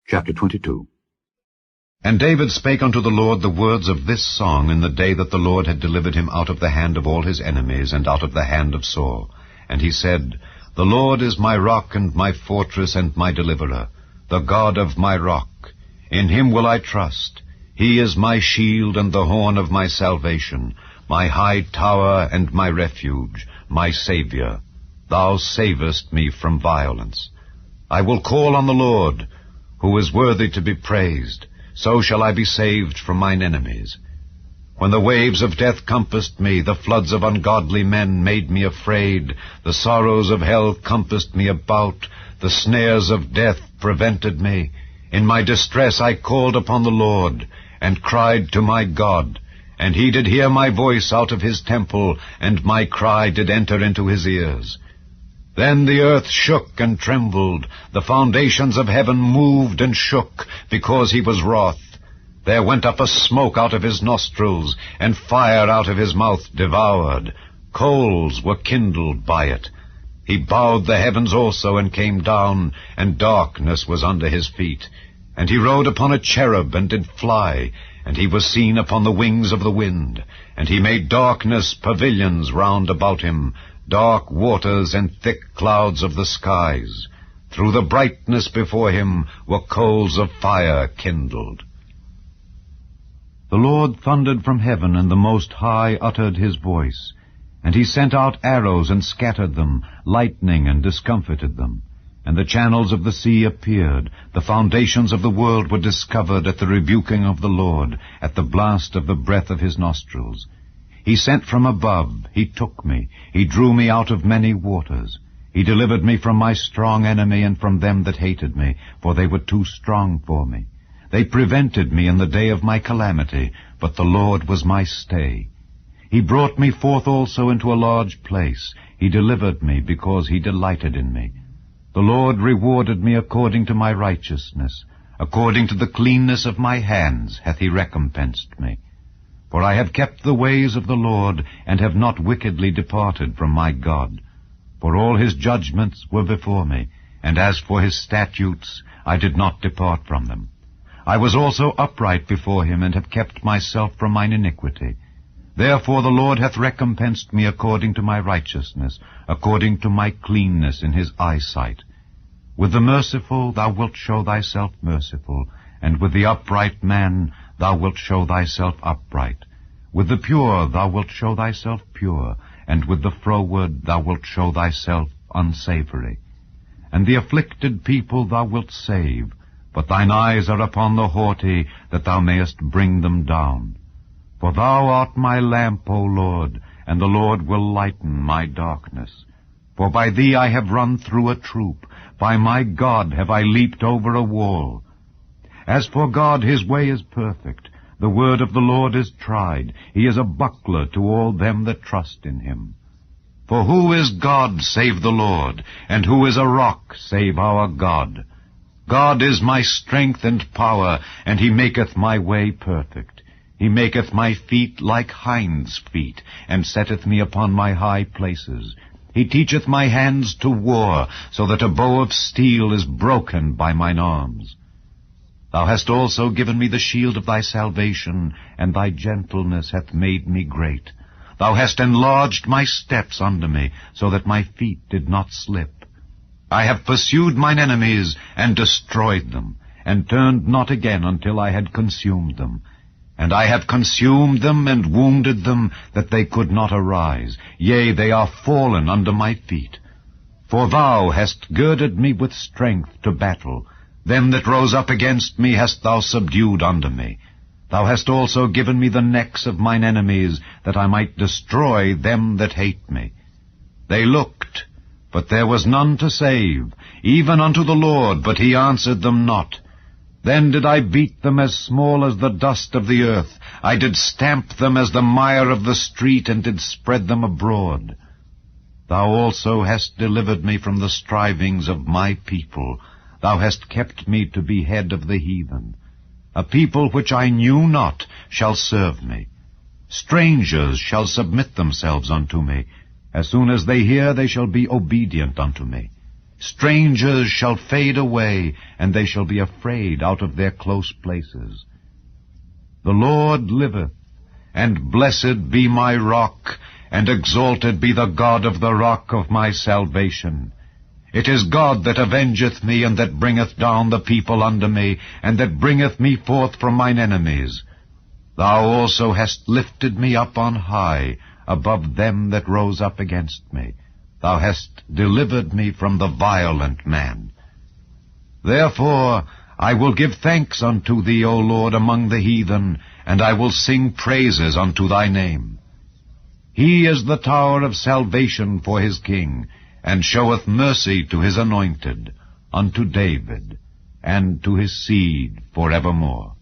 Chapter 22. And David spake unto the Lord the words of this song in the day that the Lord had delivered him out of the hand of all his enemies, and out of the hand of Saul. And he said, The Lord is my rock and my fortress and my deliverer, the God of my rock. In him will I trust. He is my shield and the horn of my salvation, my high tower and my refuge, my Saviour. Thou savest me from violence. I will call on the Lord, who is worthy to be praised. So shall I be saved from mine enemies. When the waves of death compassed me, the floods of ungodly men made me afraid, the sorrows of hell compassed me about, the snares of death prevented me. In my distress I called upon the Lord, and cried to my God, and he did hear my voice out of his temple, and my cry did enter into his ears. Then the earth shook and trembled, the foundations of heaven moved and shook, because he was wroth. There went up a smoke out of his nostrils, and fire out of his mouth devoured. Coals were kindled by it. He bowed the heavens also, and came down, and darkness was under his feet. And he rode upon a cherub, and did fly, and he was seen upon the wings of the wind. And he made darkness pavilions round about him, dark waters and thick clouds of the skies. Through the brightness before him were coals of fire kindled. The Lord thundered from heaven, and the Most High uttered his voice. And he sent out arrows and scattered them, lightning and discomfited them. And the channels of the sea appeared, the foundations of the world were discovered at the rebuking of the Lord, at the blast of the breath of his nostrils. He sent from above, he took me, he drew me out of many waters. He delivered me from my strong enemy and from them that hated me, for they were too strong for me. They prevented me in the day of my calamity, but the Lord was my stay. He brought me forth also into a large place. He delivered me because he delighted in me. The Lord rewarded me according to my righteousness. According to the cleanness of my hands hath he recompensed me. For I have kept the ways of the Lord, and have not wickedly departed from my God. For all his judgments were before me, and as for his statutes, I did not depart from them. I was also upright before him, and have kept myself from mine iniquity. Therefore the Lord hath recompensed me according to my righteousness, according to my cleanness in his eyesight. With the merciful thou wilt show thyself merciful, and with the upright man thou wilt show thyself upright. With the pure thou wilt show thyself pure, and with the froward thou wilt show thyself unsavory. And the afflicted people thou wilt save, but thine eyes are upon the haughty, that thou mayest bring them down. For thou art my lamp, O Lord, and the Lord will lighten my darkness. For by thee I have run through a troop, by my God have I leaped over a wall. As for God, his way is perfect. The word of the Lord is tried. He is a buckler to all them that trust in him. For who is God save the Lord? And who is a rock save our God? God is my strength and power, and he maketh my way perfect. He maketh my feet like hinds' feet, and setteth me upon my high places. He teacheth my hands to war, so that a bow of steel is broken by mine arms. Thou hast also given me the shield of thy salvation, and thy gentleness hath made me great. Thou hast enlarged my steps under me, so that my feet did not slip. I have pursued mine enemies, and destroyed them, and turned not again until I had consumed them. And I have consumed them, and wounded them, that they could not arise. Yea, they are fallen under my feet. For thou hast girded me with strength to battle. Them that rose up against me hast thou subdued under me. Thou hast also given me the necks of mine enemies, that I might destroy them that hate me. They looked, but there was none to save, even unto the Lord, but he answered them not. Then did I beat them as small as the dust of the earth. I did stamp them as the mire of the street, and did spread them abroad. Thou also hast delivered me from the strivings of my people. Thou hast kept me to be head of the heathen. A people which I knew not shall serve me. Strangers shall submit themselves unto me. As soon as they hear, they shall be obedient unto me. Strangers shall fade away, and they shall be afraid out of their close places. The Lord liveth, and blessed be my rock, and exalted be the God of the rock of my salvation. It is God that avengeth me, and that bringeth down the people unto me, and that bringeth me forth from mine enemies. Thou also hast lifted me up on high, above them that rose up against me. Thou hast delivered me from the violent man. Therefore I will give thanks unto thee, O Lord, among the heathen, and I will sing praises unto thy name. He is the tower of salvation for his king, and showeth mercy to his anointed, unto David, and to his seed forevermore.